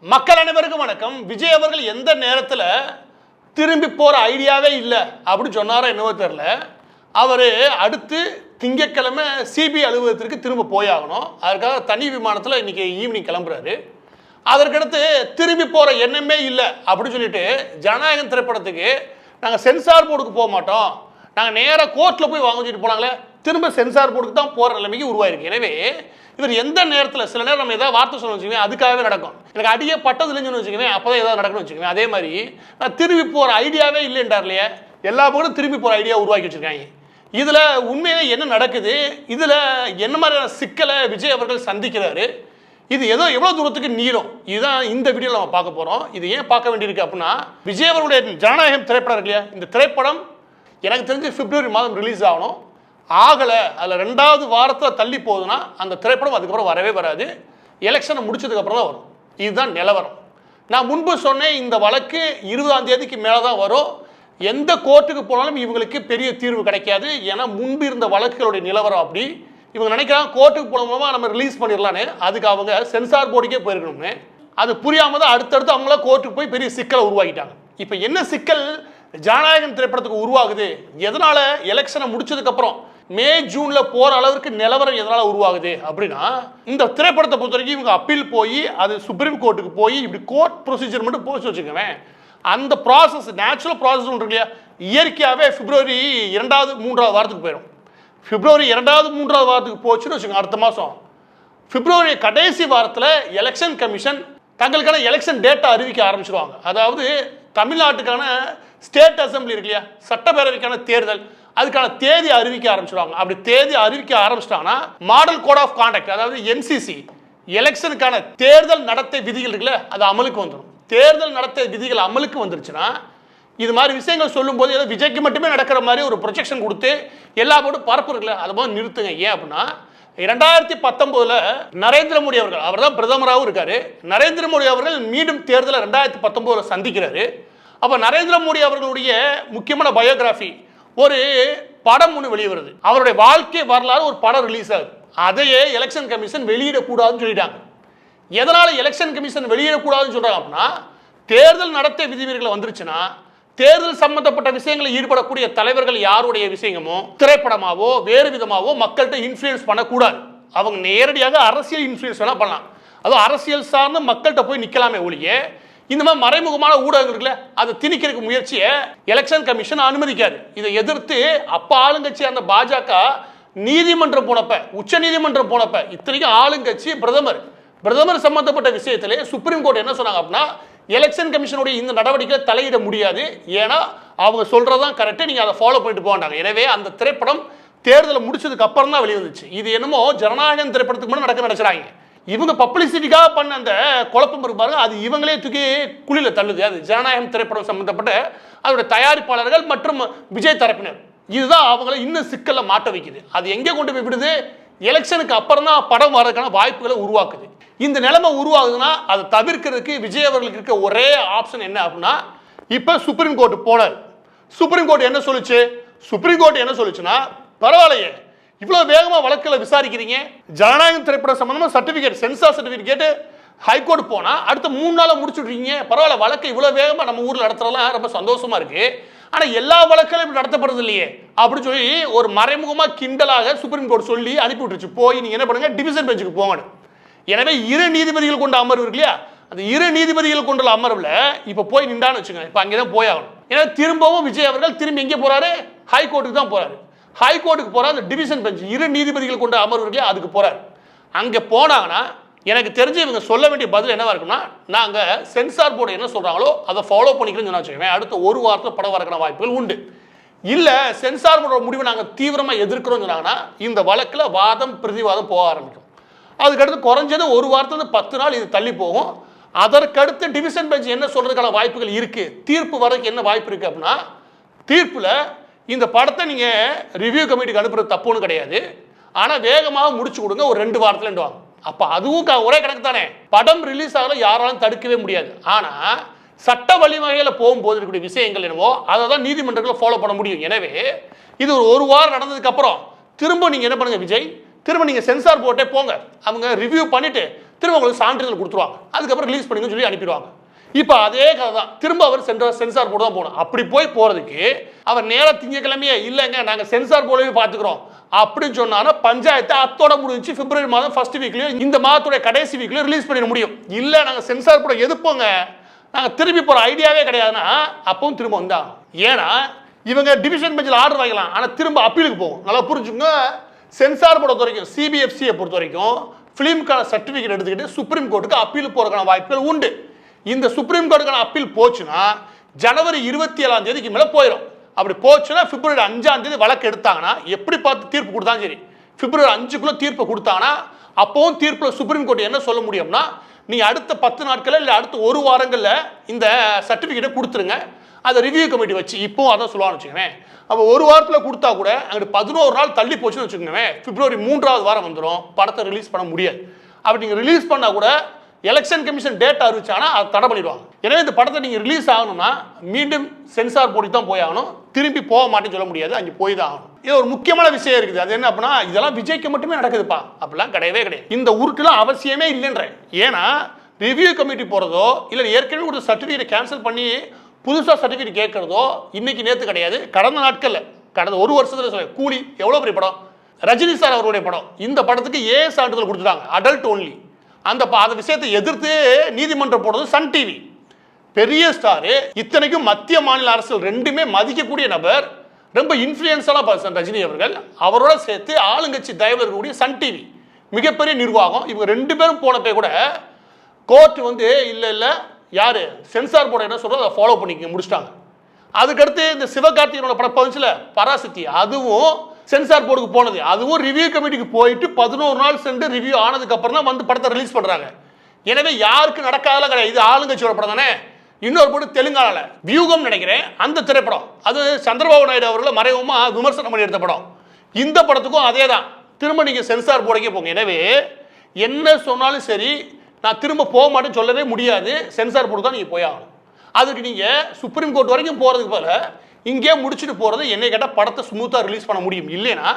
மக்கள் அனைவருக்கும் வணக்கம். விஜய் அவர்கள் எந்த நேரத்தில் திரும்பி போகிற ஐடியாவே இல்லை அப்படின்னு சொன்னாரோ என்னவோ தெரில. அவர் அடுத்து திங்கட்கிழமை சிபிஐ அலுவலகத்திற்கு திரும்ப போயாகணும். அதுக்காக தனி விமானத்தில் இன்றைக்கி ஈவினிங் கிளம்புறாரு. அதற்கடுத்து திரும்பி போகிற எண்ணமே இல்லை அப்படின்னு சொல்லிட்டு ஜனநாயகம் திரைப்படத்துக்கு நாங்கள் சென்சார் போர்டுக்கு போக மாட்டோம், நாங்கள் நேராக கோர்ட்டில் போய் வாங்க சொல்லிட்டு போனாங்களே, திரும்ப சென்சார் போர்டுக்கு தான் போகிற நிலைமைக்கு உருவாயிருக்கு. எனவே இவர் எந்த நேரத்தில் சில நேரம் நம்ம ஏதாவது வார்த்தை சொல்லணும்னு வச்சுக்கோங்க, அதுக்காகவே நடக்கும். எனக்கு அடியே பட்டதுலன்னு வச்சுக்கோங்க, அப்போ தான் ஏதாவது நடக்கணும்னு வச்சுக்கோங்க. அதே மாதிரி நான் திரும்பி போகிற ஐடியாவே இல்லைன்றார் இல்லையா, எல்லா போலும் திரும்பி போகிற ஐடியா உருவாக்கி வச்சுருக்காங்க. இதில் உண்மையிலே என்ன நடக்குது, இதில் என்ன மாதிரியான சிக்கலை விஜய் அவர்கள் சந்திக்கிறாரு, இது ஏதோ எவ்வளோ தூரத்துக்கு நீளும், இதுதான் இந்த வீடியோவில் நம்ம பார்க்க போகிறோம். இது ஏன் பார்க்க வேண்டியிருக்கு அப்படின்னா, விஜய் அவர்களுடைய ஜனநாயகம் திரைப்படம் இருக்கு இல்லையா, இந்த திரைப்படம் எனக்கு தெரிஞ்சு பிப்ரவரி மாதம் ரிலீஸ் ஆகணும். ஆகலை, அதில் 2வது வாரத்தில் தள்ளி போகுதுன்னா அந்த திரைப்படம் அதுக்கப்புறம் வரவே வராது. எலெக்ஷனை முடிச்சதுக்கப்புறம் தான் வரும். இதுதான் நிலவரம். நான் முன்பு சொன்னேன், இந்த வழக்கு 20ஆம் தேதிக்கு மேலே தான் வரும். எந்த கோர்ட்டுக்கு போனாலும் இவங்களுக்கு பெரிய தீர்வு கிடைக்காது. ஏன்னா முன்பு இருந்த வழக்குகளுடைய நிலவரம் அப்படி. இவங்க நினைக்கிறாங்க கோர்ட்டுக்கு போன மூலமாக நம்ம ரிலீஸ் பண்ணிடலான்னு. அதுக்கு அவங்க சென்சார் போர்டுக்கே போயிருக்கணும்னு. அது புரியாமல் தான் அடுத்தடுத்து அவங்கள கோர்ட்டுக்கு போய் பெரிய சிக்கலை உருவாக்கிட்டாங்க. இப்போ என்ன சிக்கல் ஜனநாயகம் திரைப்படத்துக்கு உருவாகுது, எதனால எலெக்ஷனை முடிச்சதுக்கப்புறம் மே ஜூனில் போகிற அளவுக்கு நிலவரம் எதனால் உருவாகுது அப்படின்னா, இந்த திரைப்படத்தை பொறுத்த வரைக்கும் இவங்க அப்பீல் போய் அது சுப்ரீம் கோர்ட்டுக்கு போய் இப்படி கோர்ட் ப்ரொசீஜர் மட்டும் போச்சு வச்சுக்கவேன். அந்த ப்ராசஸ் நேச்சுரல் ப்ராசஸ் ஒன்று இல்லையா, இயற்கையாகவே பிப்ரவரி 2வது 3வது வாரத்துக்கு போயிடும். பிப்ரவரி 2வது 3வது வாரத்துக்கு போச்சுன்னு வச்சுக்கோங்க. அடுத்த மாதம் பிப்ரவரி கடைசி வாரத்தில் எலெக்ஷன் கமிஷன் தங்களுக்கான எலெக்ஷன் டேட்டா அறிவிக்க ஆரம்பிச்சிருவாங்க. அதாவது தமிழ்நாட்டுக்கான ஸ்டேட் அசம்பிளி இருக்கு இல்லையா, சட்டப்பேரவைக்கான தேர்தல், அதுக்கான தேதி அறிவிக்க ஆரம்பிச்சிடுவாங்க. அப்படி தேதி அறிவிக்க ஆரம்பிச்சிட்டாங்கன்னா மாடல் கோட் ஆஃப் கான்டக்ட், அதாவது என்சிசி, எலெக்ஷனுக்கான தேர்தல் நடத்தை விதிகள் இருக்குல்ல, அது அமலுக்கு வந்துடும். தேர்தல் நடத்தை விதிகள் அமலுக்கு வந்துருச்சுன்னா இது மாதிரி விஷயங்கள் சொல்லும்போது ஏதோ விஜய்க்கு மட்டுமே நடக்கிற மாதிரி ஒரு ப்ரொஜெக்ஷன் கொடுத்து எல்லா போட்டும் பரப்பு இருக்குல்ல, அதை போது நிறுத்துங்க. ஏன் அப்படின்னா 2019 நரேந்திர மோடி அவர்கள், அவர் தான் பிரதமராகவும் இருக்காரு. நரேந்திர மோடி அவர்கள் மீண்டும் தேர்தலை 2019 சந்திக்கிறாரு. அப்போ நரேந்திர மோடி அவர்களுடைய முக்கியமான பயோகிராஃபி ஒரு படம் ஒன்று வெளியே வருது. அவருடைய வாழ்க்கை வரலாறு ஒரு படம் ரிலீஸ் ஆகுது. அதையே எலெக்ஷன் கமிஷன் வெளியிடக்கூடாதுன்னு சொல்லிட்டாங்க. எதனால எலெக்ஷன் கமிஷன் வெளியிடக்கூடாதுன்னு சொல்றாங்க அப்படின்னா, தேர்தல் நடத்தை விதிமுறைகள் வந்துருச்சுன்னா தேர்தல் சம்பந்தப்பட்ட விஷயங்களில் ஈடுபடக்கூடிய தலைவர்கள் யாருடைய விஷயமோ திரைப்படமாவோ வேறு விதமாவோ மக்கள்கிட்ட இன்ஃப்ளூயன்ஸ் பண்ணக்கூடாது. அவங்க நேரடியாக அரசியல் இன்ஃப்ளூயன்ஸ் வேணா பண்ணலாம். அதுவும் அரசியல் சார்ந்து மக்கள்கிட்ட போய் நிற்கலாமே ஒழிய இந்த மாதிரி மறைமுகமான ஊடகங்கள் இருக்குல்ல, அதை திணிக்கிறதுக்கு முயற்சியை எலெக்ஷன் கமிஷன் அனுமதிக்காது. இதை எதிர்த்து அப்போ ஆளுங்கட்சி அந்த பாஜக நீதிமன்றம் போனப்ப, உச்ச நீதிமன்றம் போனப்ப, இத்தனைக்கும் ஆளுங்கட்சி பிரதமர் சம்பந்தப்பட்ட விஷயத்திலே சுப்ரீம் கோர்ட் என்ன சொன்னாங்க அப்படின்னா, எலெக்ஷன் கமிஷனுடைய இந்த நடவடிக்கையை தலையிட முடியாது, ஏன்னா அவங்க சொல்றதான் கரெக்ட், நீங்க அதை ஃபாலோ பண்ணிட்டு போவாங்க. எனவே அந்த திரைப்படம் தேர்தலை முடிச்சதுக்கு அப்புறம் தான் வெளிவந்துச்சு. இது என்னமோ ஜனநாயகம் திரைப்படத்துக்கு முன்னாடி நடக்க நினைச்சாங்க. இவங்க பப்ளிசிட்டிக்காக பண்ண அந்த குழப்பம் இருப்பாரு, அது இவங்களே தூக்கி குழியில் தள்ளுது. அது ஜனநாயகம் திரைப்படம் சம்பந்தப்பட்ட அதோட தயாரிப்பாளர்கள் மற்றும் விஜய் தரப்பினர், இதுதான் அவங்கள இன்னும் சிக்கல்ல மாட்ட வைக்குது. அது எங்கே கொண்டு போய் விடுது, எலெக்ஷனுக்கு அப்புறம் தான் படம் வர்றதுக்கான வாய்ப்புகளை உருவாக்குது. இந்த நிலைமை உருவாகுதுன்னா அதை தவிர்க்கிறதுக்கு விஜய் அவர்களுக்கு இருக்க ஒரே ஆப்ஷன் என்ன அப்படின்னா, இப்போ சுப்ரீம் கோர்ட் போனார். சுப்ரீம் கோர்ட் என்ன சொல்லுச்சு, சுப்ரீம் கோர்ட் என்ன சொல்லுச்சுன்னா, பரவாயில்லையே இவ்வளோ வேகமாக வழக்கில் விசாரிக்கிறீங்க, ஜனநாயகம் திரைப்படம் சம்பந்தமாக சர்டிஃபிகேட், சென்சார் சர்டிஃபிகேட் கேட்டு ஹைகோர்ட் போனால் அடுத்த 3 நாளில் முடிச்சுட்றீங்க, பரவாயில்ல வழக்கை இவ்வளோ வேகமாக நம்ம ஊரில் நடத்துறதுலாம் ரொம்ப சந்தோஷமா இருக்கு, ஆனால் எல்லா வழக்குகளும் இப்படி நடத்தப்படுறது இல்லையே அப்படின்னு சொல்லி ஒரு மறைமுகமாக கிண்டலாக சுப்ரீம் கோர்ட் சொல்லி அனுப்பி விட்டுருச்சு. போய் நீங்கள் என்ன பண்ணுங்க, டிவிஷன் பெஞ்சுக்கு போங்க. எனவே 2 நீதிபதிகள் கொண்ட அமர்வு இருக்கு இல்லையா, அந்த 2 நீதிபதிகள் கொண்ட அமர்வில் இப்போ போய் நின்றான்னு வச்சுக்கோங்க, இப்போ அங்கே தான் போயாகணும். ஏன்னா திரும்பவும் விஜய் அவர்கள் திரும்பி எங்கே போறாரு, ஹைகோர்ட்டுக்கு தான் போறாரு. ஹைகோர்ட்டுக்கு போறாரு, அந்த டிவிஷன் பெஞ்ச் 2 நீதிபதிகள் கொண்ட அமர்வு இருக்கு, அதுக்கு போறாரு. அங்கே போனாங்கன்னா எனக்கு தெரிஞ்சு இவங்க சொல்ல வேண்டிய பதில் என்னவா இருக்குன்னா, நாங்கள் சென்சார் போர்டு என்ன சொல்றாங்களோ அதை ஃபாலோ பண்ணிக்கிறோம்னு வச்சுக்கோங்க, அடுத்த 1 வாரத்தில் படம் வரக்கான வாய்ப்புகள் உண்டு. இல்லை சென்சார் போர்டோட முடிவை நாங்கள் தீவிரமாக எதிர்க்கிறோம்னு சொன்னாங்கன்னா இந்த வழக்கில் வாதம் பிரதிவாதம் போக ஆரம்பிக்கும். அதுக்கடுத்து குறைஞ்சது 1 வாரத்துலேருந்து 10 நாள் இது தள்ளி போகும். அதற்கடுத்து டிவிஷன் பெஞ்ச் என்ன சொல்றதுக்கான வாய்ப்புகள் இருக்கு, தீர்ப்பு வரதுக்கு என்ன வாய்ப்பு இருக்கு அப்படின்னா, தீர்ப்புல இந்த படத்தை நீங்க ரிவ்யூ கமிட்டிக்கு அனுப்புறது தப்புன்னு கிடையாது, ஆனா வேகமாக முடிச்சு கொடுங்க, ஒரு 2 வாரத்துல வாங்க. அப்ப அதுவும் ஒரே கணக்கு தானே, படம் ரிலீஸ் ஆகல யாராலும் தடுக்கவே முடியாது. ஆனா சட்ட வழிவகையில் போகும்போது இருக்கக்கூடிய விஷயங்கள் என்னவோ அதை தான் நீதிமன்றங்களை ஃபாலோ பண்ண முடியும். எனவே இது ஒரு வாரம் நடந்ததுக்கு அப்புறம் திரும்ப நீங்க என்ன பண்ணுங்க விஜய், திரும்ப நீங்கள் சென்சார் போர்ட்டே போங்க, அவங்க ரிவ்யூ பண்ணிவிட்டு திரும்ப உங்களுக்கு சான்றிதழ் கொடுத்துருவாங்க, அதுக்கப்புறம் ரிலீஸ் பண்ணுங்கன்னு சொல்லி அனுப்பிடுவாங்க. இப்போ அதே கதை தான், திரும்ப அவர் சென்சார் போர்டு தான் போகணும். அப்படி போகிறதுக்கு அவர் நேராக திங்கக்கிழமையே இல்லைங்க நாங்கள் சென்சார் போர்டவே பார்த்துக்கிறோம் அப்படின்னு சொன்னாலும் பஞ்சாயத்து அத்தோட முடிஞ்சு பிப்ரவரி மாதம் ஃபர்ஸ்ட் வீக்லயும் இந்த மாதத்துடைய கடைசி வீக்லயும் ரிலீஸ் பண்ணிட முடியும். இல்லை நாங்கள் சென்சார் போர்டை எதிர்ப்போங்க, நாங்கள் திரும்பி போகிற ஐடியாவே கிடையாதுன்னா அப்பவும் திரும்ப வந்தாங்க. ஏன்னா இவங்க டிவிஷன் பெஞ்சில் ஆர்டர் வாங்கலாம், ஆனால் திரும்ப அப்பீலுக்கு போகும். நல்லா புரிஞ்சுங்க, சென்சார் பொறுத்த வரைக்கும் சிபிஎஃப்சியை பொறுத்த வரைக்கும் ஃபிலிம்கான சர்டிஃபிகேட் எடுத்துக்கிட்டு சுப்ரீம் கோர்ட்டுக்கு அப்பீல் போகிறதுக்கான வாய்ப்புகள் உண்டு. இந்த சுப்ரீம் கோர்ட்டுக்கான அப்பீல் போச்சுன்னா ஜனவரி 27ஆம் தேதிக்கு மேலே போயிடும். அப்படி போச்சுன்னா பிப்ரவரி 5ஆம் தேதி வழக்கு எடுத்தாங்கன்னா எப்படி பார்த்து தீர்ப்பு கொடுத்தாலும் சரி, பிப்ரவரி 5க்குள்ள தீர்ப்பு கொடுத்தாங்கன்னா அப்பவும் தீர்ப்பில் சுப்ரீம் கோர்ட் என்ன சொல்ல முடியும்னா நீ அடுத்த 10 நாட்கள் இல்லை அடுத்த ஒரு வாரங்களில் இந்த சர்டிஃபிகேட்டை கொடுத்துருங்க, அதை ரிவ்யூ கமிட்டி வச்சு இப்போ அதான் சொல்லுவான்னு வச்சுக்கோங்க. அப்போ ஒரு வாரத்தில் கொடுத்தா கூட அங்கிட்டு 11 நாள் தள்ளி போச்சுன்னு வச்சுக்கோங்க, பிப்ரவரி 3ஆவது வாரம் வந்துடும், படத்தை ரிலீஸ் பண்ண முடியாது. அப்படி நீங்கள் ரிலீஸ் பண்ணால் கூட எலெக்ஷன் கமிஷன் டேட் அறிவிச்சானா அதை தடை பண்ணிடுவாங்க. எனவே இந்த படத்தை நீங்கள் ரிலீஸ் ஆகணும்னா மீண்டும் சென்சார் போர்டு தான் போய் ஆகணும், திரும்பி போக மாட்டேன்னு சொல்ல முடியாது, அங்கே போய் தான் ஆகணும். இது ஒரு முக்கியமான விஷயம் இருக்குது. அது என்ன அப்படின்னா இதெல்லாம் விஜய்க்கு மட்டுமே நடக்குதுப்பா, அப்படிலாம் கிடையவே கிடையாது. இந்த உருட்டுலாம் அவசியமே இல்லைன்ற. ஏன்னா ரிவ்யூ கமிட்டி போகிறதோ இல்லை ஏற்கனவே ஒரு சர்டிஃபிகேட் கேன்சல் பண்ணி புதுசாக சர்டிஃபிகேட் கேட்கறதோ இன்னைக்கு நேற்று கிடையாது, கடந்த நாட்களில் கடந்த ஒரு வருஷத்தில் சொல்ல கூலி எவ்வளோ பெரிய படம், ரஜினி சார் அவருடைய படம், இந்த படத்துக்கு ஏ சான்றிதழ் கொடுத்துட்டாங்க அடல்ட் ஓன்லி. அந்த விஷயத்தை எதிர்த்து நீதிமன்றம் போடுறது சன் டிவி, பெரிய ஸ்டாரு, இத்தனைக்கும் மத்திய மாநில அரசுகள் ரெண்டுமே மதிக்கக்கூடிய நபர், ரொம்ப இன்ஃப்ளூயன்ஸான பர்சன் ரஜினி அவர்கள், அவரோட சேர்த்து ஆளுங்கட்சி தயவில் இருக்கக்கூடிய சன் டிவி மிகப்பெரிய நிர்வாகம். இவங்க 2 பேரும் போனப்பே கூட கோர்ட் வந்து இல்லை யாரு சென்சார் போர்டு என்ன சொல்றோம் அதை ஃபாலோ பண்ணிக்க முடிச்சிட்டாங்க. அதுக்கடுத்து இந்த சிவகார்த்திகனோட படம் பஞ்சில் பராசக்தி, அதுவும் சென்சார் போர்டுக்கு போனது, அதுவும் ரிவ்யூ கமிட்டிக்கு போயிட்டு 11 நாள் சென்று ரிவ்யூ ஆனதுக்கு அப்புறம் தான் வந்து படத்தை ரிலீஸ் பண்றாங்க. எனவே யாருக்கு நடக்காதெல்லாம் கிடையாது, இது ஆளுங்கட்சியோட படம் தானே. இன்னொரு படம் தெலுங்கானால வியூகம் நினைக்கிறேன், அந்த திரைப்படம் அது சந்திரபாபு நாயுடு அவர்களை மறைமுகமா விமர்சனம் பண்ணி எடுத்த படம். இந்த படத்துக்கும் அதே தான், திரும்ப நீங்க சென்சார் போர்டுக்கே போங்க. எனவே என்ன சொன்னாலும் சரி நான் திரும்ப போக மாட்டேன்னு சொல்லவே முடியாது, சென்சார் போர்டு தான் நீங்க போய் ஆகணும். அதுக்கு நீங்க சுப்ரீம் கோர்ட் வரைக்கும் போறதுக்கு போல இங்கே முடிச்சுட்டு போறது என்னை கேட்டால் படத்தை ஸ்மூத்தா ரிலீஸ் பண்ண முடியும், இல்லைன்னா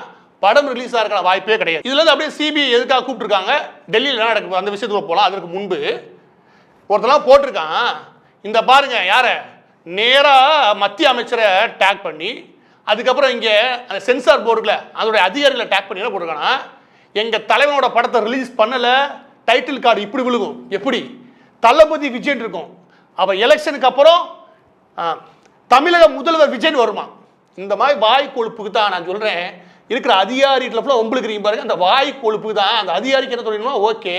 படம் ரிலீஸ் ஆகிற வாய்ப்பே கிடையாது. இதுல இருந்து அப்படியே சிபிஐ எதுக்காக கூப்பிட்டுருக்காங்க, டெல்லியில் என்ன நடக்குது அந்த விஷயத்துக்கு போகலாம். அதற்கு முன்பு ஒருத்தலாம் போட்டிருக்கான், இந்த பாருங்க யார நேராக மத்திய அமைச்சரை டேக் பண்ணி அதுக்கப்புறம் இங்கே அந்த சென்சார் போர்டில் அதோடைய அதிகாரிகளை டேக் பண்ணி என்ன போட்டிருக்காங்கன்னா எங்கள் தலைவனோட படத்தை ரிலீஸ் பண்ணலை, டைட்டில் கார்டு இப்படி விழுகும், எப்படி தளபதி விஜய் இருக்கும், அப்போ எலெக்ஷனுக்கு அப்புறம் தமிழக முதல்வர் விஜய் வருமா. இந்த மாதிரி வாய் கொழுப்புக்கு தான் நான் சொல்கிறேன், இருக்கிற அதிகாரிகளை ஃபுல்லாக உங்களுக்கு இருக்கீங்க பாருங்க, அந்த வாய் கொழுப்புக்கு தான் அந்த அதிகாரிக்கு என்ன சொல்லணும்னா ஓகே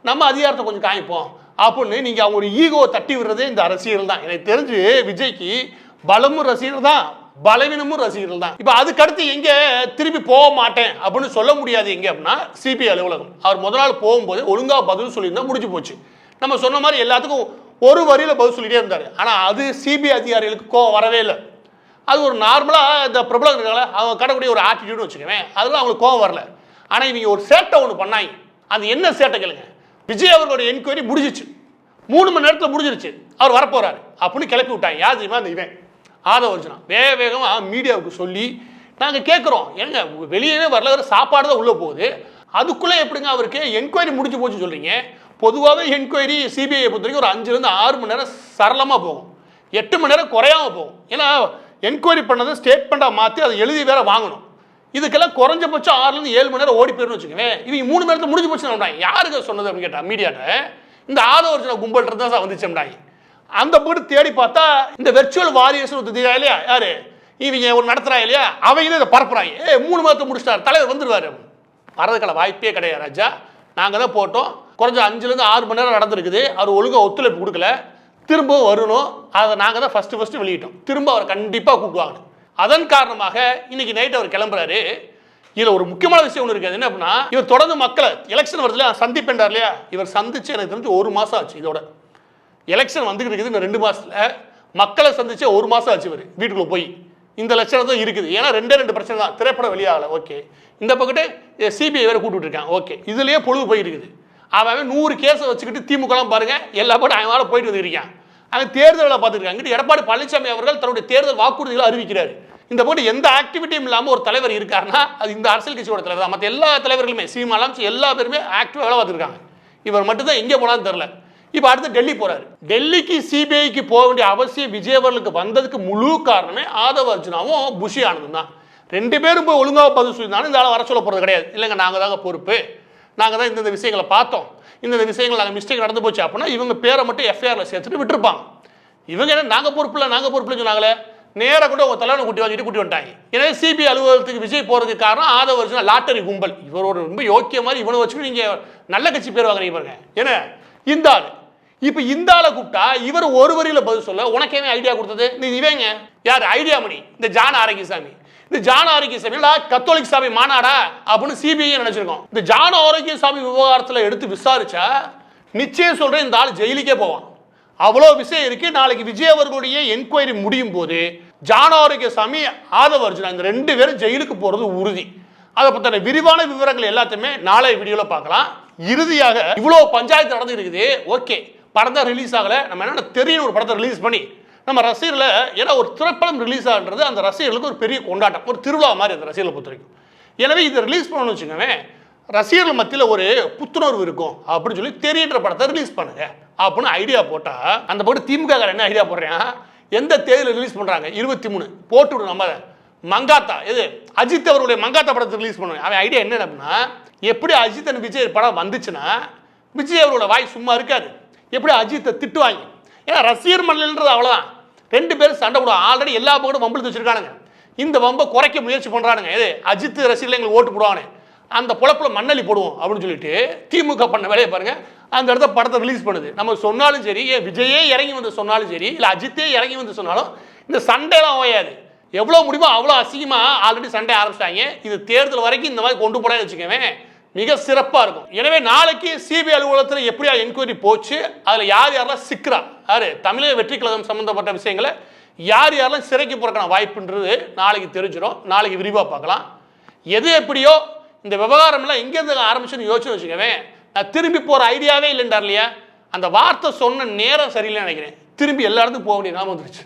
நம்ம அதிகாரத்தை கொஞ்சம் காமிப்போம் அப்படின்னு நீங்கள் அவங்க ஒரு ஈகோவை தட்டி விடுறதே இந்த அரசியல் தான். எனக்கு தெரிஞ்சு விஜய்க்கு பலமும் ரசிகர்கள் தான், பலவீனமும் ரசிகர்கள் தான். இப்போ அதுக்கடுத்து எங்கே திருப்பி போக மாட்டேன் அப்படின்னு சொல்ல முடியாது எங்கே அப்படின்னா சிபிஐ அலுவலகம். அவர் முதல் நாள் போகும்போது ஒழுங்காக பதில் சொல்லியிருந்தா முடிஞ்சு போச்சு. நம்ம சொன்ன மாதிரி எல்லாத்துக்கும் ஒரு வரியில் பதில் சொல்லிட்டே இருந்தார். ஆனால் அது சிபிஐ அதிகாரிகளுக்கு கோவம் வரவே இல்லை. அது ஒரு நார்மலாக இந்த பிரபலம் இருக்காங்கள அவங்க கடக்கூடிய ஒரு ஆட்டிடியூட்னு வச்சுக்கவேன், அதெல்லாம் அவங்களுக்கு கோவம் வரல. ஆனால் இவங்க ஒரு சேட்டை ஒன்று பண்ணாங்க, அது என்ன சேட்டை கேளுங்க. விஜய் அவர்களோட என்கொயரி முடிஞ்சிச்சு, 3 மணி நேரத்தில் முடிஞ்சிருச்சு, அவர் வரப்போறாரு அப்படின்னு கிளப்பி விட்டாங்க. யார் தெரியுமா, அந்த இவன் ஆதவர்ஜனா வேகமாக மீடியாவுக்கு சொல்லி நாங்கள் கேட்குறோம், ஏங்க வெளியவே வரல, சாப்பாடு தான் உள்ளே போகுது, அதுக்குள்ளே எப்படிங்க அவருக்கு என்கொயரி முடிஞ்சு போச்சு சொல்கிறீங்க. பொதுவாகவே என்கொயரி சிபிஐ பொறுத்த வரைக்கும் ஒரு 5லேருந்து 6 மணி நேரம் சரளமாக போகும், 8 மணி நேரம் குறையாமல் போகும். ஏன்னா என்கொயரி பண்ணதை ஸ்டேட்மெண்ட்டாக மாற்றி அதை எழுதி வேற வாங்கணும். இதுக்கெல்லாம் குறைஞ்சபட்சம் 6லேருந்து 7 மணி நேரம் ஓடி போயிருந்து வச்சுக்கவேன். இவங்க 3 மணி நேரத்தில் முடிஞ்சு போச்சு. யாருக்கு சொன்னது அப்படின்னு கேட்டால் மீடியாட்ட இந்த ஆதவர்ஜனா கும்பல் தான் சார் வந்துச்சோம்டாங்க. அந்த போட்டு தேடி பார்த்தா இந்த வெர்ச்சுவல் வாரியர்ஸ் தெரியா இல்லையா, யாரு இவங்க ஒரு நடத்துறாங்க இல்லையா, அவங்க இதை பரப்புறாங்க. 3 மாதத்தை முடிச்சிட்டார், தலைவர் வந்துடுவார். வரதுக்கான வாய்ப்பே கிடையாது ராஜா. நாங்கள் தான் போட்டோம், குறைஞ்ச 5லேருந்து 6 மணி நேரம் நடந்திருக்குது, அவர் ஒழுங்காக ஒத்துழைப்பு கொடுக்கல, திரும்பவும் வரணும், அதை நாங்கள் தான் ஃபஸ்ட்டு வெளியிட்டோம், திரும்ப அவரை கண்டிப்பாக கூப்பிடுவாங்க. அதன் காரணமாக இன்னைக்கு நைட் அவர் கிளம்புறாரு. இதில் ஒரு முக்கியமான விஷயம் ஒன்று இருக்குது, என்ன அப்படின்னா இவர் தொடர்ந்து மக்களை எலெக்ஷன் வருதுல சந்திப்பேன்டார் இல்லையா, இவர் சந்திச்சு எனக்கு தெரிஞ்சு 1 மாதம் ஆச்சு. இதோட எலெக்ஷன் வந்துக்கிட்டு இருக்குது, இந்த 2 மாதத்தில் மக்களை சந்திச்சு 1 மாதம் ஆச்சு. இவர் வீட்டுக்குள்ளே போய் இந்த லட்சணம் தான் இருக்குது. ஏன்னா 2 பிரச்சனை தான், திரைப்படம் வெளியாகலை, ஓகே, இந்த பக்கத்து சிபிஐ வேறு கூப்பிட்டு இருக்காங்க, ஓகே, இதுலேயே பொழுது போயிட்டு இருக்குது. அவன் 100 கேஸை வச்சுக்கிட்டு திமுகலாம் பாருங்க எல்லா பாட்டும் அவன் போயிட்டு வந்துருக்கான். அவன் தேர்தலில் பார்த்துருக்காங்க. இங்கிட்டு எடப்பாடி பழனிசாமி அவர்கள் தன்னுடைய தேர்தல் வாக்குறுதிகளை அறிவிக்கிறார். இந்த போட்டு எந்த ஆக்டிவிட்டியும் இல்லாமல் ஒரு தலைவர் இருக்காருன்னா அது இந்த அரசியல் கட்சியோட தலைவர் தான். மற்ற எல்லா தலைவர்களுமே சீமாலாம் எல்லா பேருமே ஆக்டிவாக வேலை பார்த்துருக்காங்க. இவர் மட்டும்தான் எங்கே போனாலும் தெரில. இப்போ அடுத்து டெல்லி போறாரு. டெல்லிக்கு சிபிஐக்கு போக வேண்டிய அவசியம் விஜய் அவர்களுக்கு வந்ததுக்கு முழு காரணமே ஆதவ் அர்ஜுனாவும் புஷி ஆனதும் தான். 2 பேரும் போய் ஒழுங்காக பதில் சொல்லியிருந்தாலும் இந்த ஆளை வர சொல்ல போகிறது கிடையாது. இல்லைங்க நாங்கள் தாங்க பொறுப்பு, நாங்கள் தான் இந்த விஷயங்களை பார்த்தோம், இந்த விஷயங்கள் நாங்கள் மிஸ்டேக் நடந்து போச்சு அப்படின்னா இவங்க பேரை மட்டும் எஃப்ஐஆரில் சேர்த்துட்டு விட்டுருப்பாங்க. இவங்க என்ன நாங்கள் பொறுப்பில்லை சொன்னாங்களே, நேராக கூட உங்கள் தலைவனை கூட்டி வந்துட்டாங்க. எனவே சிபிஐ அலுவலகத்துக்கு விஜய் போகிறதுக்கு காரணம் ஆதவ் அர்ஜுனா லாட்டரி கும்பல். இவர் ஒரு ரொம்ப யோக்கிய மாதிரி இவனை வச்சுட்டு நீங்கள் நல்ல கட்சி பேர் வாங்குறீங்க பாருங்க. ஏன்னா இந்த ஆள் இப்போ இந்த ஆளை கூப்பிட்டா இவர் ஒரு வரியில் பதில் சொல்ல உனக்கே ஐடியா கொடுத்தது இவங்க யார்? ஐடியா மணி இந்த ஜான் ஆரோக்கியசாமி. இந்த ஜான் ஆரோக்கியசாமி கத்தோலிக் சபை மாநாடா அப்படின்னு சிபிஐ நினைச்சிருக்கோம். இந்த ஜான் ஆரோக்கியசாமி விவகாரத்தில் எடுத்து விசாரிச்சா நிச்சயம் சொல்றேன் இந்த ஆள் ஜெயிலுக்கே போவான். அவ்வளோ விஷயம் இருக்கு. நாளைக்கு விஜய் அவர்களுடைய என்கொயரி முடியும் போது ஜான் ஆரோக்கியசாமி ஆதவ் அர்ஜுனா இந்த 2 பேரும் ஜெயிலுக்கு போறது உறுதி. அதை பற்றின விரிவான விவரங்கள் எல்லாத்தையுமே நாளை வீடியோவில் பார்க்கலாம். இறுதியாக இவ்வளோ பஞ்சாயத்து நடந்துருக்குது, ஓகே படம் தான் ரிலீஸ் ஆகலை, நம்ம என்ன தெரியும் ஒரு படத்தை ரிலீஸ் பண்ணி நம்ம ரசிகர்களை, ஏன்னா ஒரு திரைப்படம் ரிலீஸ் ஆகுன்றது அந்த ரசிகர்களுக்கு ஒரு பெரிய கொண்டாட்டம், ஒரு திருவிழா மாதிரி அந்த ரசிகர்களை பொறுத்த வரைக்கும். எனவே இதை ரிலீஸ் பண்ணணும்னு வச்சுக்கோங்க, ரசிகர்கள் மத்தியில் ஒரு புத்துணர்வு இருக்கும் அப்படின்னு சொல்லி தெரியுன்ற படத்தை ரிலீஸ் பண்ணுங்க அப்படின்னு ஐடியா போட்டால் அந்த படம் திமுக என்ன ஐடியா போடுறேன், எந்த தேதியில் ரிலீஸ் பண்ணுறாங்க 23 போட்டு விடு நம்ம மங்காத்தா இது அஜித் அவருடைய மங்காத்தா படத்தை ரிலீஸ் பண்ணுவாங்க. அவன் ஐடியா என்ன அப்படின்னா, எப்படி அஜித் அண்ட் விஜய் படம் வந்துச்சுன்னா விஜய் அவரோட வாய் சும்மா இருக்காது, எப்படி அஜித்தை திட்டுவாங்க. ஏன்னா ரசிகர் மண்டலன்றது அவ்வளோதான், 2 பேரும் சண்டை போடுவாங்க. ஆல்ரெடி எல்லா பக்கமும் வம்பிழுத்து வச்சிருக்கானுங்க. இந்த வம்பை குறைக்க முயற்சி பண்ணுறானுங்க. எது அஜித் ரசிகர்கள் எங்களுக்கு ஓட்டு போடுவானே அந்த பொழப்பில் மண்ணலி போடுவோம் அப்படின்னு சொல்லிட்டு திமுக பண்ண வேலையை பாருங்க. அந்த இடத்த படத்தை ரிலீஸ் பண்ணுது. நம்ம சொன்னாலும் சரி, விஜயே இறங்கி வந்து சொன்னாலும் சரி, இல்லை அஜித்தே இறங்கி வந்து சொன்னாலும் இந்த சண்டையெல்லாம் ஓயாது. எவ்வளோ முடியுமோ அவ்வளோ அசிங்கமாக ஆல்ரெடி சண்டை ஆரம்பிச்சிட்டாங்க. இது தேர்தல் வரைக்கும் இந்த மாதிரி கொண்டு போடான்னு வச்சுக்கவேன் மிக சிறப்பாக இருக்கும். எனவே நாளைக்கு சிபிஐ அலுவலகத்தில் எப்படியா என்கொயரி போச்சு, அதில் யார் யாரெல்லாம் சிக்கிறா, யார் தமிழக வெற்றி கழகம் சம்மந்தப்பட்ட விஷயங்களை யார் யாரெல்லாம் சிறைக்கு போறக்கான வாய்ப்புன்றது நாளைக்கு தெரிஞ்சிடும். நாளைக்கு விரிவாக பார்க்கலாம். எது எப்படியோ இந்த விவகாரம்லாம் எங்கேருந்து ஆரம்பிச்சுன்னு யோசிச்சு வச்சுக்கவேன், நான் திரும்பி போகிற ஐடியாவே இல்லைன்றார் இல்லையா, அந்த வார்த்தை சொன்ன நேரம் சரியில்லைன்னு நினைக்கிறேன். திரும்பி எல்லா இடத்துக்கும் போக வேண்டிய நாம வந்துருச்சு.